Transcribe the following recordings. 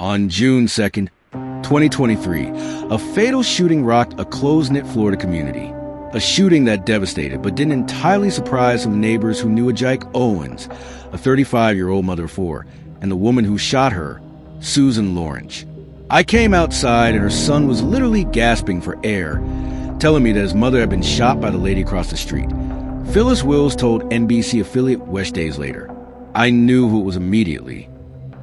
On June 2nd, 2023, a fatal shooting rocked a close-knit Florida community. A shooting that devastated but didn't entirely surprise some neighbors who knew Ajike Owens, a 35-year-old mother of four, and the woman who shot her, Susan Lorincz. I came outside and her son was literally gasping for air, telling me that his mother had been shot by the lady across the street. Phyllis Wills told NBC affiliate West days later. I knew who it was immediately.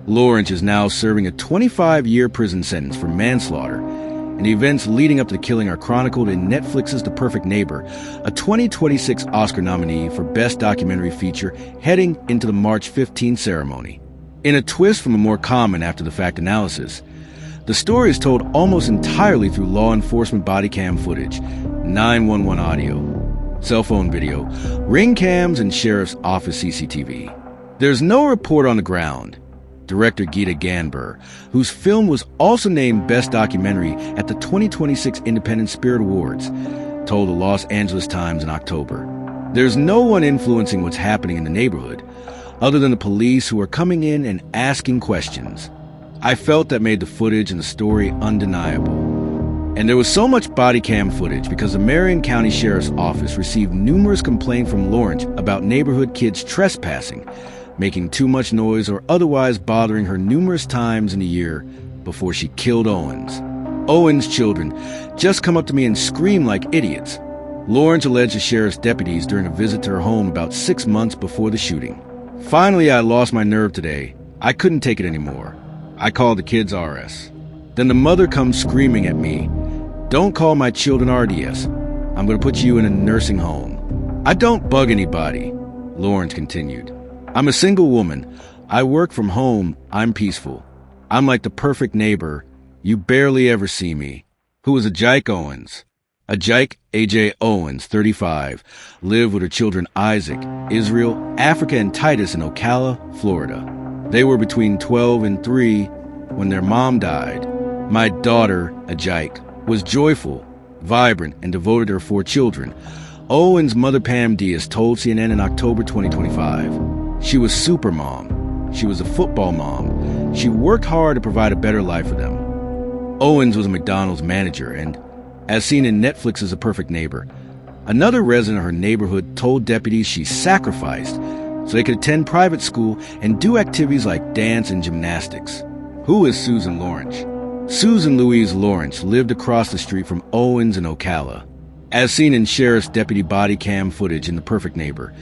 Lorincz is now serving a 25-year prison sentence for manslaughter, and the events leading up to the killing are chronicled in Netflix's The Perfect Neighbor, a 2026 Oscar nominee for Best Documentary Feature heading into the March 15 ceremony. In a twist from a more common after-the-fact analysis, the story is told almost entirely through law enforcement body cam footage, 911 audio, cell phone video, ring cams, and sheriff's office CCTV. There's no report on the ground. Director Geeta Ganber, whose film was also named Best Documentary at the 2026 Independent Spirit Awards, told the Los Angeles Times in October. There's no one influencing what's happening in the neighborhood, other than the police who are coming in and asking questions. I felt that made the footage and the story undeniable. And there was so much body cam footage because the Marion County Sheriff's Office received numerous complaints from Lorincz about neighborhood kids trespassing, making too much noise or otherwise bothering her numerous times in a year before she killed Owens. Owens' children just come up to me and scream like idiots. Lorincz alleged the sheriff's deputies during a visit to her home about 6 months before the shooting. Finally, I lost my nerve today. I couldn't take it anymore. I called the kids RS. Then the mother comes screaming at me, "Don't call my children RDS. I'm going to put you in a nursing home." "I don't bug anybody," Lorincz continued. "I'm a single woman. I work from home. I'm peaceful. I'm like the perfect neighbor. You barely ever see me." Who is Ajike Owens? Ajike A.J. Owens, 35, lived with her children Isaac, Israel, Africa, and Titus in Ocala, Florida. They were between 12 and 3 when their mom died. My daughter, Ajike, was joyful, vibrant, and devoted to her 4 children. Owens' mother Pam Diaz told CNN in October 2025. She was super mom. She was a football mom. She worked hard to provide a better life for them. Owens was a McDonald's manager and, as seen in Netflix's A Perfect Neighbor, another resident of her neighborhood told deputies she sacrificed so they could attend private school and do activities like dance and gymnastics. Who is Susan Lorincz? Susan Louise Lorincz lived across the street from Owens in Ocala. As seen in sheriff's deputy body cam footage in The Perfect Neighbor,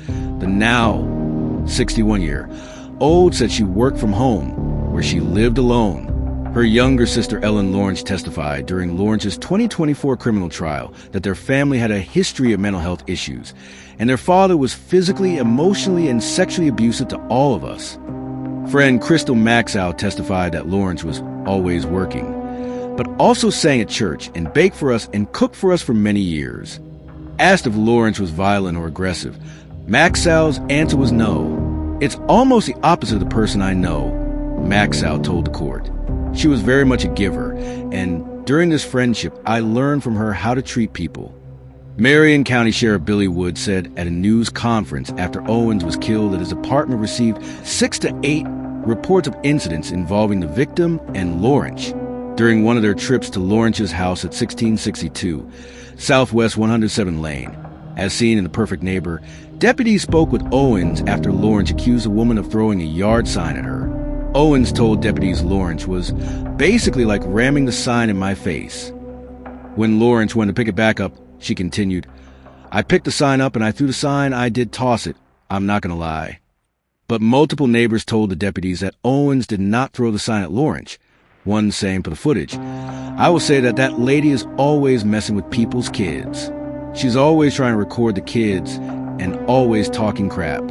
the now 61-year-old said she worked from home, where she lived alone. Her younger sister Ellen Lorincz testified during Lorinc's 2024 criminal trial that their family had a history of mental health issues, and their father was physically, emotionally, and sexually abusive to all of us. Friend Crystal Maxow testified that Lorincz was always working, but also sang at church and baked for us and cooked for us for many years. Asked if Lorincz was violent or aggressive, Maxow's answer was no. "It's almost the opposite of the person I know," Maxow told the court. She was very much a giver, and during this friendship, I learned from her how to treat people. Marion County Sheriff Billy Wood said at a news conference after Owens was killed that his department received 6 to 8 reports of incidents involving the victim and Lorincz during one of their trips to Lorinc's house at 1662 Southwest 107 Lane. As seen in The Perfect Neighbor, deputies spoke with Owens after Lorincz accused a woman of throwing a yard sign at her. Owens told deputies Lorincz was basically like ramming the sign in my face. When Lorincz went to pick it back up, she continued, "I picked the sign up and I threw the sign. I did toss it. I'm not going to lie." But multiple neighbors told the deputies that Owens did not throw the sign at Lorincz, one saying for the footage, "I will say that that lady is always messing with people's kids. She's always trying to record the kids and always talking crap."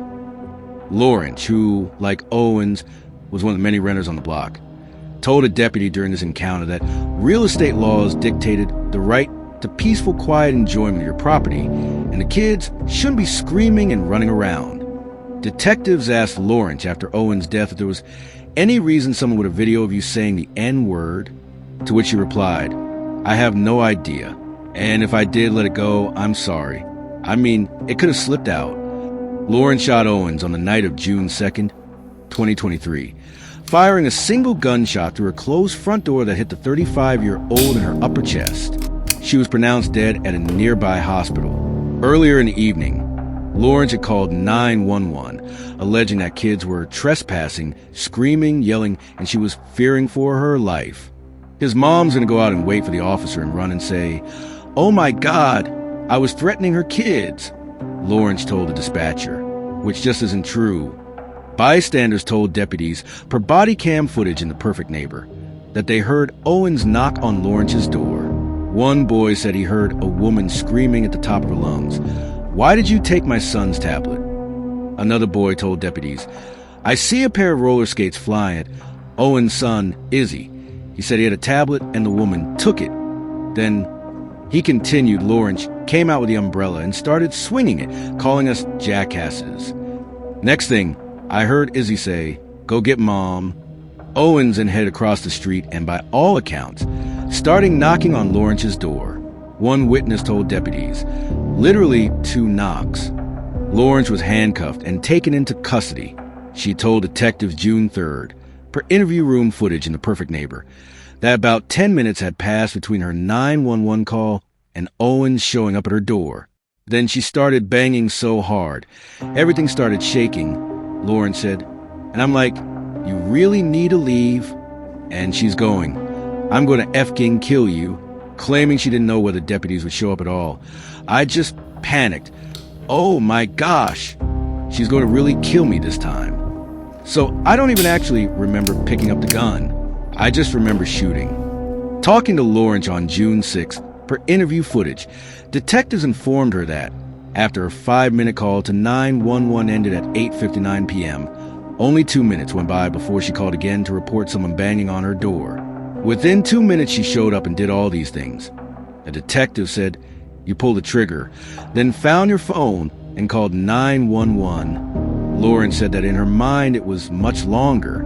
Lorincz, who, like Owens, was one of the many renters on the block, told a deputy during this encounter that real estate laws dictated the right to peaceful, quiet enjoyment of your property, and the kids shouldn't be screaming and running around. Detectives asked Lorincz after Owens' death if there was any reason someone would have video of you saying the N-word, to which she replied, "I have no idea, and if I did let it go, I'm sorry. I mean, it could have slipped out." Lorincz shot Owens on the night of June 2nd, 2023, firing a single gunshot through a closed front door that hit the 35-year-old in her upper chest. She was pronounced dead at a nearby hospital. Earlier in the evening, Lorincz had called 911, alleging that kids were trespassing, screaming, yelling, and she was fearing for her life. His mom's going to go out and wait for the officer and run and say, "Oh my God, I was threatening her kids," Lorincz told the dispatcher, which just isn't true. Bystanders told deputies, per body cam footage in The Perfect Neighbor, that they heard Owens knock on Lorintz's door. One boy said he heard a woman screaming at the top of her lungs, "Why did you take my son's tablet?" Another boy told deputies, "I see a pair of roller skates flying at Owens' son, Izzy. He said he had a tablet and the woman took it." Then he continued, Lorincz came out with the umbrella and started swinging it, calling us jackasses. Next thing, I heard Izzy say, "Go get Mom." Owens then headed across the street and, by all accounts, starting knocking on Lorintz's door. One witness told deputies, literally 2 knocks. Lorincz was handcuffed and taken into custody. She told detectives June 3rd, per interview room footage in The Perfect Neighbor, that about 10 minutes had passed between her 911 call and Owens showing up at her door. Then she started banging so hard, everything started shaking, Lorincz said. And I'm like, "You really need to leave?" And she's going, "I'm going to F-king kill you," claiming she didn't know whether deputies would show up at all. I just panicked. Oh my gosh, she's going to really kill me this time. So I don't even actually remember picking up the gun. I just remember shooting. Talking to Lorincz on June 6th, per interview footage, detectives informed her that, after a 5-minute call to 911 ended at 8:59 p.m., only 2 minutes went by before she called again to report someone banging on her door. Within 2 minutes, she showed up and did all these things. A detective said, "You pulled the trigger, then found your phone and called 911. Lorincz said that in her mind it was much longer.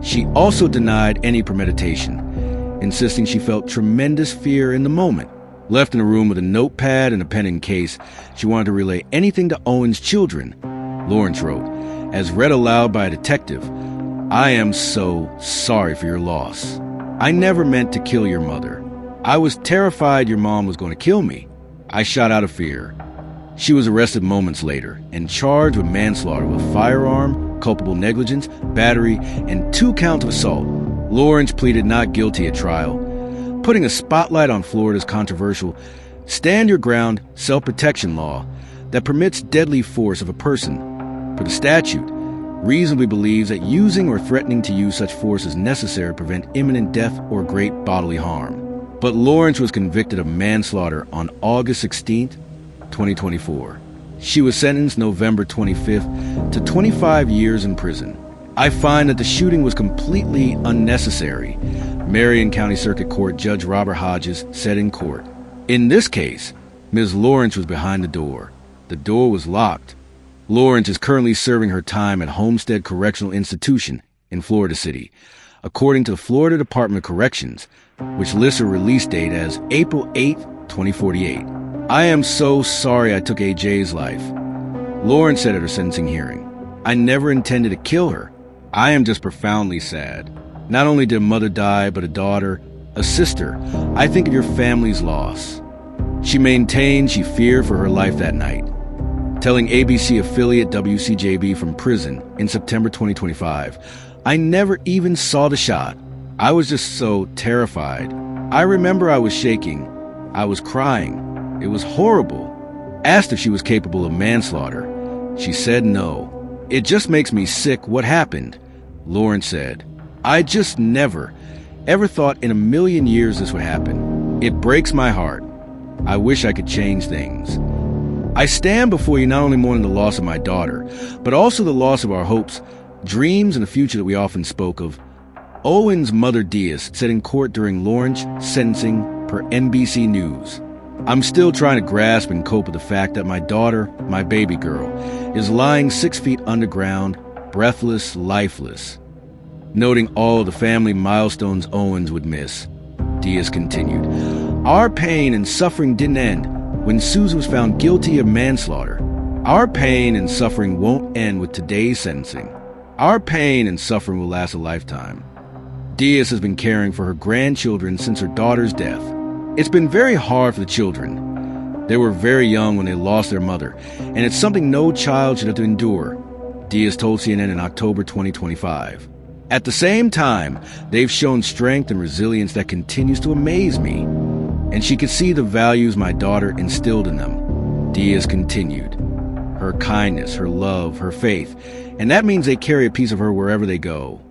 She also denied any premeditation, insisting she felt tremendous fear in the moment. Left in a room with a notepad and a pen in case, she wanted to relay anything to Owens' children. Lorincz wrote, as read aloud by a detective, "I am so sorry for your loss. I never meant to kill your mother. I was terrified your mom was going to kill me. I shot out of fear." She was arrested moments later and charged with manslaughter with firearm, culpable negligence, battery, and 2 counts of assault. Lorincz pleaded not guilty at trial, putting a spotlight on Florida's controversial stand your ground self-protection law that permits deadly force of a person. For the statute, reasonably believes that using or threatening to use such force is necessary to prevent imminent death or great bodily harm. But Lorincz was convicted of manslaughter on August 16th, 2024. She was sentenced November 25th to 25 years in prison. "I find that the shooting was completely unnecessary," Marion County Circuit Court Judge Robert Hodges said in court. In this case, Ms. Lorincz was behind the door. The door was locked. Lorincz is currently serving her time at Homestead Correctional Institution in Florida City, according to the Florida Department of Corrections, which lists her release date as April 8, 2048. "I am so sorry I took AJ's life," Lorincz said at her sentencing hearing. "I never intended to kill her. I am just profoundly sad. Not only did a mother die, but a daughter, a sister. I think of your family's loss." She maintained she feared for her life that night, telling ABC affiliate WCJB from prison in September 2025, "I never even saw the shot. I was just so terrified. I remember I was shaking. I was crying. It was horrible." Asked if she was capable of manslaughter, she said no. "It just makes me sick what happened," Lorincz said. "I just never, ever thought in a million years this would happen. It breaks my heart. I wish I could change things. I stand before you not only mourning the loss of my daughter, but also the loss of our hopes, dreams, and the future that we often spoke of." Owens' mother Diaz said in court during Lorincz sentencing per NBC News, "I'm still trying to grasp and cope with the fact that my daughter, my baby girl, is lying 6 feet underground, breathless, lifeless." Noting all of the family milestones Owens would miss, Diaz continued, "Our pain and suffering didn't end when Susan was found guilty of manslaughter. Our pain and suffering won't end with today's sentencing. Our pain and suffering will last a lifetime. Diaz has been caring for her grandchildren since her daughter's death. It's been very hard for the children. They were very young when they lost their mother, and it's something no child should have to endure, Diaz told CNN in October 2025. At the same time, they've shown strength and resilience that continues to amaze me. And she could see the values my daughter instilled in them, Diaz continued. Her kindness, her love, her faith, and that means they carry a piece of her wherever they go.